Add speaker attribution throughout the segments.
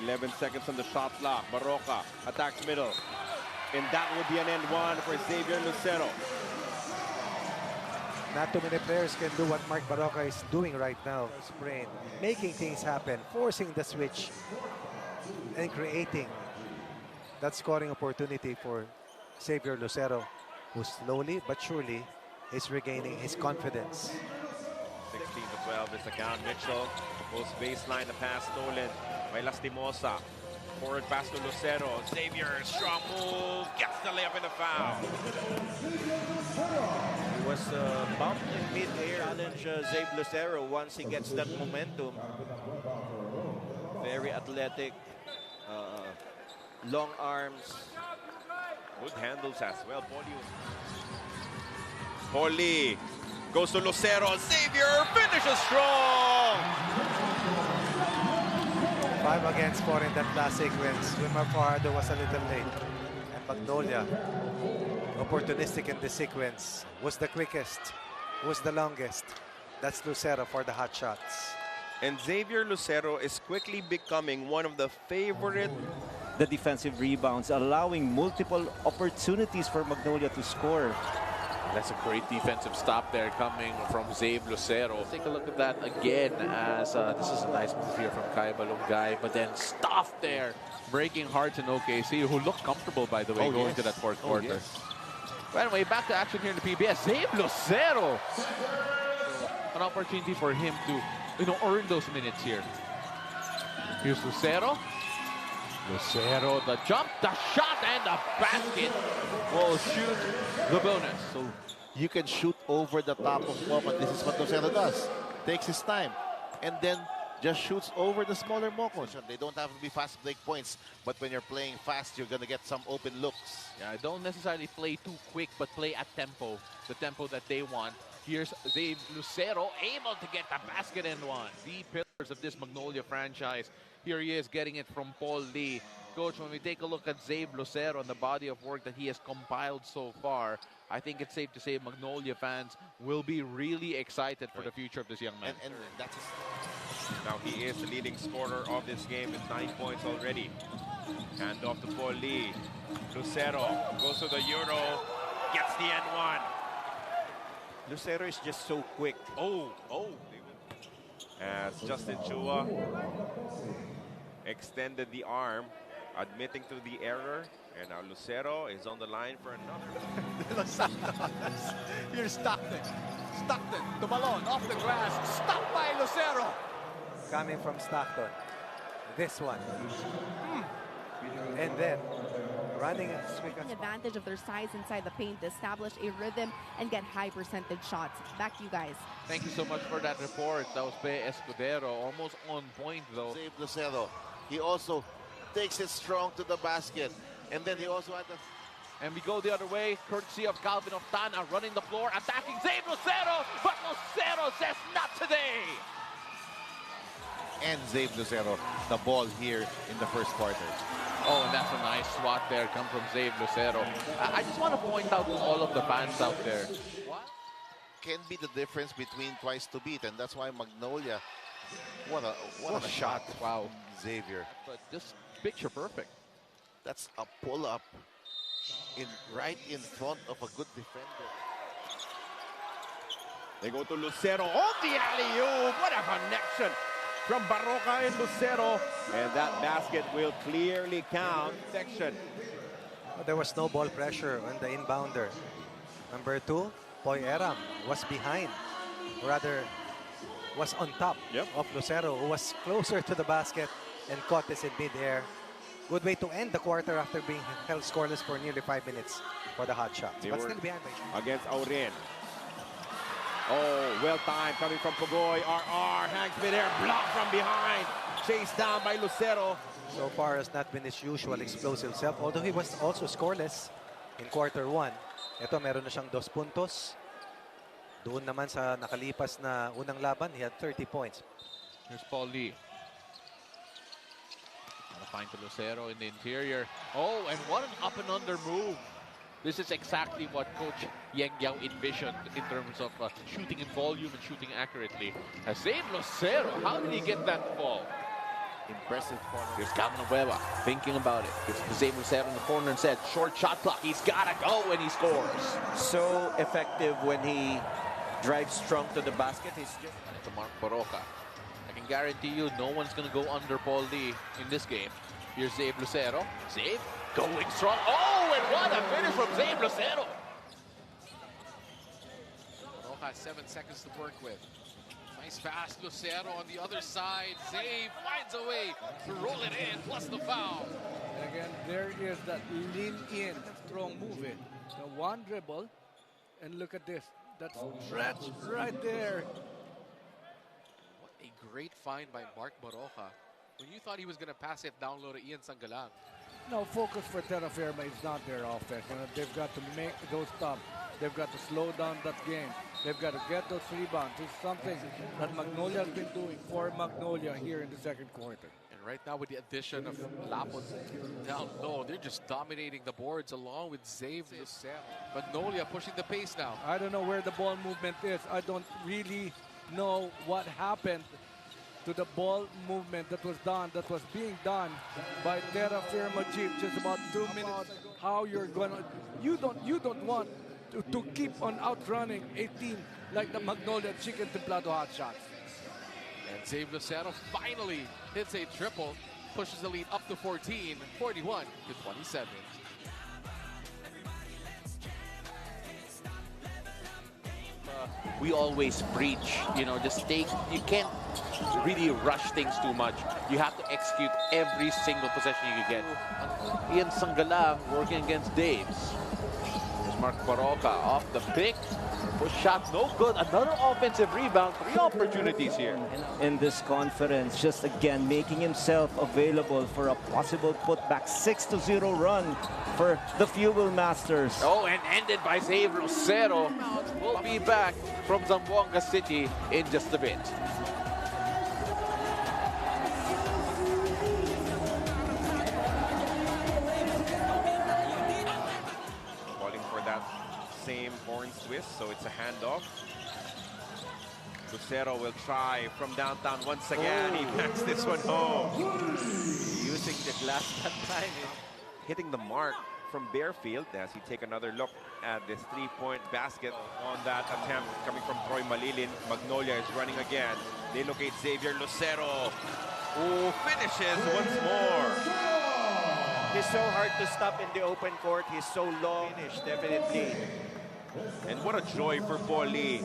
Speaker 1: 11 seconds on the shot clock. Barroca attacks middle. And that would be an end one for Zavier Lucero.
Speaker 2: Not too many players can do what Mark Barroca is doing right now. Sprain, making things happen, forcing the switch, and creating that scoring opportunity for Zavier Lucero, who slowly but surely is regaining his confidence.
Speaker 1: 16-12 is the count. Mitchell goes baseline, the pass stolen by Lastimosa. Forward pass to Lucero. Zavier, strong move, gets the layup in the foul.
Speaker 3: He was bumped in mid-air. Challenge Zav Lucero once he gets that momentum. Very athletic, long arms.
Speaker 1: Good handles as well. Poli goes to Lucero. Zavier finishes strong.
Speaker 2: 5 against 4 in that last sequence. Wimar Fajardo was a little late. And Magnolia, opportunistic in the sequence, was the quickest, was the longest. That's Lucero for the hot shots.
Speaker 1: And Zavier Lucero is quickly becoming one of the favorite.
Speaker 4: The defensive rebounds, allowing multiple opportunities for Magnolia to score.
Speaker 5: That's a great defensive stop there coming from Zav Lucero. Take a look at that again as this is a nice move here from Kai Balungay, but then stuffed there, breaking hearts in OKC, who look comfortable, by the way, going to that fourth quarter.
Speaker 1: Yes.
Speaker 5: But anyway, back to action here in the PBS. Zav Lucero! An opportunity for him to, earn those minutes here. Here's Lucero. Lucero, the jump, the shot, and the basket will shoot the bonus.
Speaker 6: So you can shoot over the top of Mocon. This is what Lucero does. Takes his time and then just shoots over the smaller Mocons. They don't have to be fast break points, but when you're playing fast, you're going to get some open looks.
Speaker 5: Yeah, don't necessarily play too quick, but play at tempo, the tempo that they want. Here's Zav Lucero, able to get the basket and one. The pillars of this Magnolia franchise. Here he is getting it from Paul Lee. Coach, when we take a look at Zav Lucero and the body of work that he has compiled so far, I think it's safe to say Magnolia fans will be really excited for the future of this young man.
Speaker 6: And that's
Speaker 1: Now he is the leading scorer of this game with 9 points already. Hand off to Paul Lee. Lucero goes to the Euro, gets the N1.
Speaker 3: Lucero is just so quick.
Speaker 1: As Justin Chua extended the arm, admitting to the error. And now Lucero is on the line for another.
Speaker 5: Here's Stockton. Stockton, the Malone, off the glass. Stopped by Lucero.
Speaker 2: Coming from Stockton. This one. And then running
Speaker 7: taking advantage of their size inside the paint to establish a rhythm and get high percentage shots. Back to you guys.
Speaker 5: Thank you so much for that report. That was Pe Escudero, almost on point though.
Speaker 6: Zav Lucero. He also takes it strong to the basket. And then he also had the...
Speaker 5: And we go the other way, courtesy of Calvin Oftana running the floor, attacking Zav Lucero, but Lucero says not today.
Speaker 6: And Zav Lucero, the ball here in the first quarter.
Speaker 5: Oh, and that's a nice swat there, come from Zav Lucero. I just want to point out to all of the fans out there. What
Speaker 6: can be the difference between twice to beat, and that's why Magnolia, what a shot.
Speaker 5: Wow.
Speaker 6: Zavier.
Speaker 5: But just picture perfect.
Speaker 6: That's a pull-up right in front of a good defender.
Speaker 1: They go to Lucero on the alley-oop. What a connection from Barroca and Lucero. And that basket will clearly count. Section.
Speaker 2: There was no ball pressure on the inbounder. Number 2, Poy Eram was behind. Rather, was on top of Lucero, who was closer to the basket and caught this in mid-air. Good way to end the quarter after being held scoreless for nearly 5 minutes for the hot shots.
Speaker 1: They
Speaker 2: But
Speaker 1: were
Speaker 2: still behind by
Speaker 1: against Aurin. Oh, well timed coming from Pugoy. RR hangs mid-air, blocked from behind. Chased down by Lucero.
Speaker 2: So far has not been his usual explosive self, although he was also scoreless in quarter 1. Ito, meron na siyang 2 puntos. Doon naman sa nakalipas na unang laban, he had 30 points.
Speaker 5: Here's Paul Lee. Gonna find to Lucero in the interior. Oh, and what an up and under move. This is exactly what Coach Yang Yao envisioned in terms of shooting in volume and shooting accurately. Zav Lucero, how did he get that ball?
Speaker 6: Impressive corner.
Speaker 5: Here's Villanueva thinking about it. Gives Zav Lucero in the corner and said, short shot clock. He's got to go when he scores.
Speaker 3: So effective when he drives strong to the basket. He's just...
Speaker 5: To Mark Baroka. I can guarantee you no one's going to go under Paul Lee in this game. Here's Zav Lucero. Zav going strong. Oh, and what a finish from Zav Lucero. Baroka has 7 seconds to work with. Nice pass, Lucero on the other side. Zav finds a way to roll it in, plus the foul.
Speaker 8: And again, there is that lean-in, strong move in. The one dribble, and look at this. That stretch right there.
Speaker 5: What a great find by Mark Baroka. When you thought he was going to pass it down low to Ian Sangalang.
Speaker 8: No, focus for Terra Firma is not their offense. You know, they've got to make those stops. They've got to slow down that game. They've got to get those rebounds. It's something that Magnolia has been doing for Magnolia here in the second quarter.
Speaker 5: And right now with the addition of Lapot down low, they're just dominating the boards along with Zav Lucero. Magnolia pushing the pace now.
Speaker 8: I don't know where the ball movement is. I don't really know what happened to the ball movement that was being done by Terra Firma Jeep just about 2 minutes ago. How you're gonna, you don't want to keep on outrunning a team like the Magnolia Chicken Templado Hotshots.
Speaker 5: And Zav Lucero finally hits a triple, pushes the lead up to 14, 41 to 27. We always preach, just you can't really rush things too much. You have to execute every single possession you can get. Ian Sangalang working against Daves. There's Mark Baroka off the pick. Push shot, no good. Another offensive rebound. 3 opportunities here.
Speaker 4: In this conference, just again making himself available for a possible putback 6-0 run for the Fuel Masters.
Speaker 5: Oh, and ended by Zavier Lucero. We'll be back from Zamboanga City in just a bit.
Speaker 1: Calling for that same horn twist, so it's a handoff. Lucero will try from downtown once again. He backs this one home.
Speaker 3: Using the glass that time.
Speaker 1: Hitting the mark from Bearfield as he take another look at this 3-point basket on that attempt coming from Troy Malilin. Magnolia is running again. They locate Zavier Lucero, who finishes once more.
Speaker 3: He's so hard to stop in the open court. He's so long. Finish, definitely.
Speaker 1: And what a joy for Paul Lee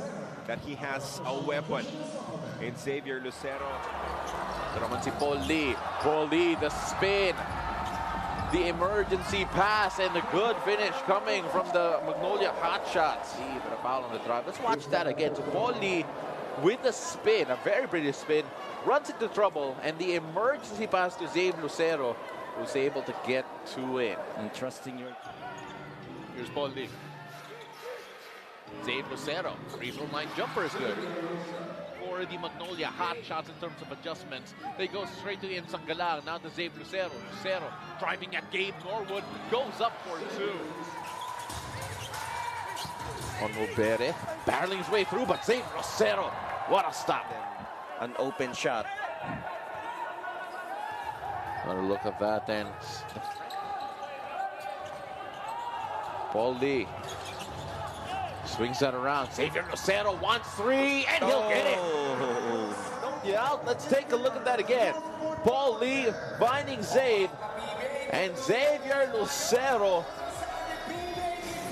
Speaker 1: that he has a weapon in Zavier Lucero.
Speaker 5: Naman si Paul Lee. Paul Lee, the spin. The emergency pass and the good finish coming from the Magnolia Hotshots. But a foul on the drive. Let's watch that again. So Paul Lee with the spin, a very pretty spin, runs into trouble, and the emergency pass to Zav Lucero, who's able to get to it.
Speaker 4: And trusting your...
Speaker 5: Here's Paul Lee. Zav Lucero, free throw line jumper is good. For the Magnolia Hotshots in terms of adjustments, they go straight to Ian Sangalang, now to Zav Lucero. Lucero driving at Gabe Norwood, goes up for 2. On Mubere, barreling his way through, but Zav Lucero, what a stop.
Speaker 3: An open shot.
Speaker 5: Another look at that then. Paul Lee swings that around. Zavier Lucero wants 3, and he'll get it. Yeah, let's take a look at that again. Paul Lee finding Zav, and Zavier Lucero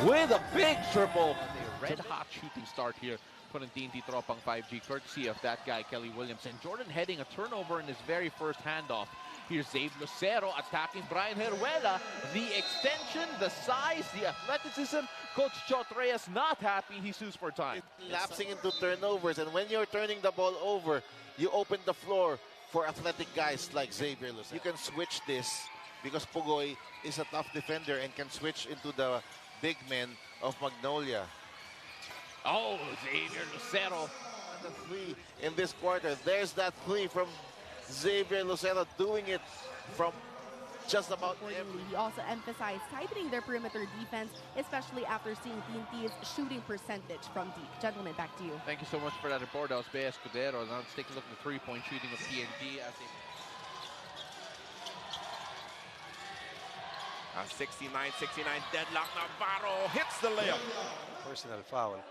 Speaker 5: with a big triple. A red-hot shooting start here for the TNT Tropang 5G, courtesy of that guy, Kelly Williams. And Jordan heading a turnover in his very first handoff. Here's Zav Lucero attacking Brian Heruela. The extension, the size, the athleticism. Coach Chot Reyes not happy. He sues for time.
Speaker 6: Lapsing into turnovers, and when you're turning the ball over, you open the floor for athletic guys like Zavier Lucero. You can switch this because Pugoy is a tough defender and can switch into the big men of Magnolia.
Speaker 5: Oh, Zavier Lucero.
Speaker 6: The 3 in this quarter. There's that 3 from Zavier Lucero, doing it from just about every.
Speaker 7: He also emphasized tightening their perimeter defense, especially after seeing TNT's shooting percentage from deep. Gentlemen, back to you.
Speaker 5: Thank you so much for that report. That was Bea Escudero. Now let's take a look at the 3-point shooting of TNT.
Speaker 1: A 69-69 deadlock. Navarro hits the layup.
Speaker 2: Personal foul. And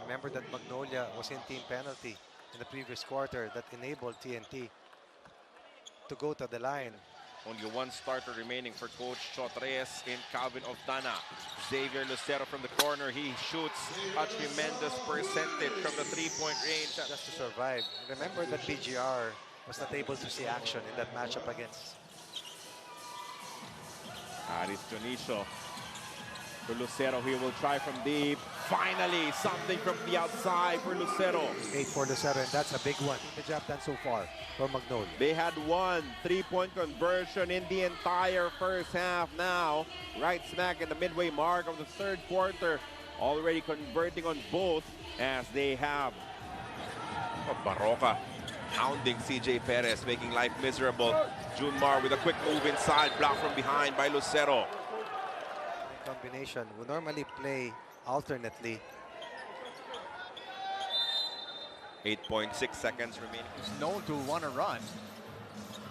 Speaker 2: remember that Magnolia was in team penalty in the previous quarter that enabled TNT to go to the line.
Speaker 1: Only one starter remaining for Coach Chotres in Calvin Oftana. Zavier Lucero from the corner. He shoots a tremendous percentage from the three-point range.
Speaker 2: Just to survive. Remember that BGR was not able to see action in that matchup against
Speaker 1: Aris Dionisio. For Lucero, he will try from deep. Finally, something from the outside for Lucero.
Speaker 2: 8 for Lucero, and that's a big one. The job done so far for Magnolia.
Speaker 1: They had one three-point conversion in the entire first half now. Right smack in the midway mark of the third quarter. Already converting on both as they have Barroca hounding CJ Perez, making life miserable. Junmar with a quick move inside, blocked from behind by Lucero.
Speaker 2: Combination. We normally play alternately.
Speaker 1: 8.6 seconds remaining.
Speaker 9: He's known to want to run,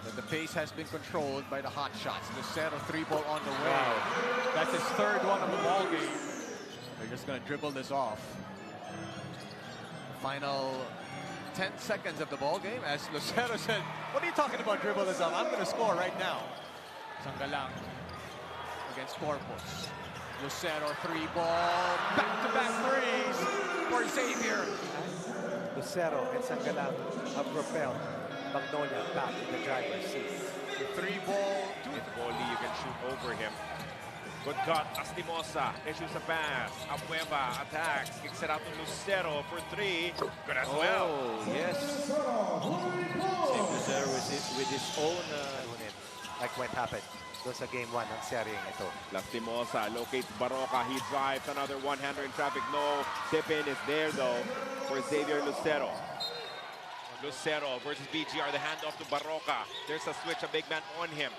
Speaker 9: but the pace has been controlled by the Hotshots. Lucero 3-ball on the way. That's his third one of the ball game. They're just going to dribble this off. Final 10 seconds of the ball game, as Lucero said, "What are you talking about, dribble this off? I'm going to score right now." Sangalang against Corpus. Lucero 3-ball, back-to-back threes for Zavier.
Speaker 2: Lucero and Sangalang have propelled Magnolia back in the driver's seat.
Speaker 9: The 3-ball.
Speaker 1: If Boli, you can shoot over him. Good cut. Astimosa issues a pass. Abueva attacks. Kicks it out to Lucero for three. Good as well.
Speaker 3: Yes. Zav Lucero with his own...
Speaker 2: like what happened. Doon sa game 1 ng seryeng ito.
Speaker 1: Lastimosa locates Barroca. He drives another one-hander in traffic. No. Tip-in is there, though, for Zavier Lucero. Lucero versus BGR. The handoff to Barroca. There's a switch. A big man on him.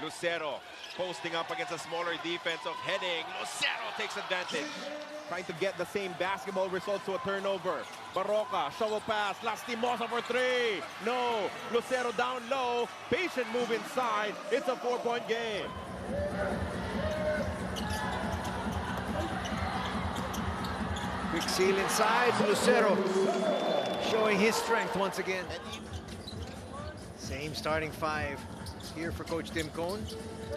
Speaker 1: Lucero posting up against a smaller defense of heading. Lucero takes advantage. Trying to get the same basketball results to a turnover. Barroca, shovel pass. Lastimosa for three. No. Lucero down low. Patient move inside. It's a 4-point game.
Speaker 10: Quick seal inside. Lucero showing his strength once again. Same starting five here for Coach Tim Cone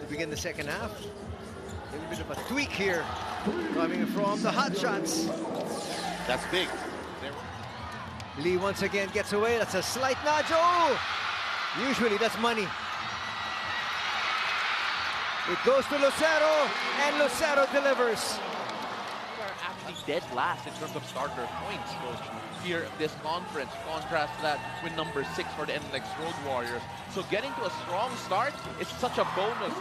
Speaker 10: to begin the second half. A little bit of a tweak here coming from the Hotshots.
Speaker 6: That's big.
Speaker 10: Lee once again gets away. That's a slight nudge. Oh! Usually that's money. It goes to Lucero, and Lucero delivers.
Speaker 5: We are actually dead last in terms of starter points, Coach, here this conference. Contrast that with number 6 for the NLEX Road Warriors. So getting to a strong start is such a bonus.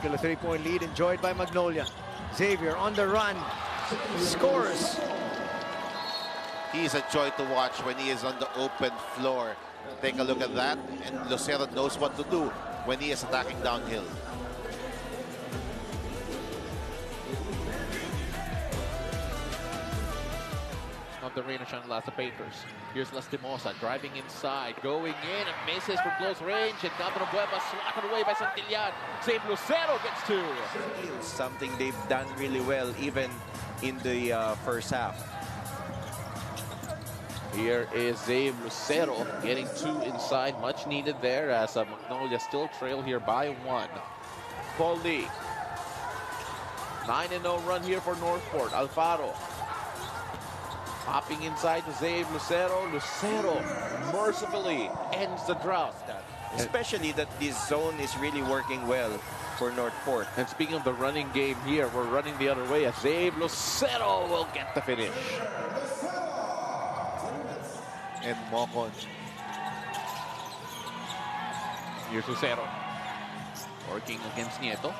Speaker 10: Still a 3-point lead enjoyed by Magnolia. Zavier on the run, scores.
Speaker 6: He's a joy to watch when he is on the open floor. Take a look at that, and Lucero knows what to do when he is attacking downhill.
Speaker 5: Not the Reina Shanlas, the Papers. Here's Lastimosa driving inside, going in and misses from close range. And Cabron Bueva swatted away by Santillan. Zav Lucero gets two.
Speaker 3: Something they've done really well, even in the first half.
Speaker 5: Here is Zav Lucero getting two inside, much needed there as Magnolia still trail here by 1. Paul Lee. 9-0 run here for Northport. Alfaro. Hopping inside to Zav Lucero. Lucero mercifully ends the drought.
Speaker 3: Especially that this zone is really working well for Northport.
Speaker 5: And speaking of the running game here, we're running the other way as Zav Lucero will get the finish.
Speaker 6: And Mocon.
Speaker 5: Here's Lucero. Working against Nieto.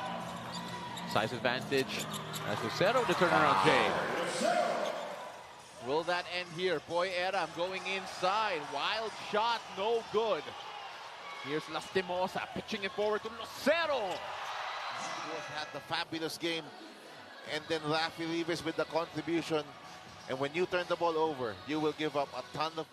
Speaker 5: Size advantage as Lucero the turnaround Jay. Will that end here? Boy Eram going inside. Wild shot, no good. Here's Lastimosa pitching it forward to Lucero.
Speaker 6: Who has had the fabulous game. And then Rafi Rivas with the contribution. And when you turn the ball over, you will give up a ton of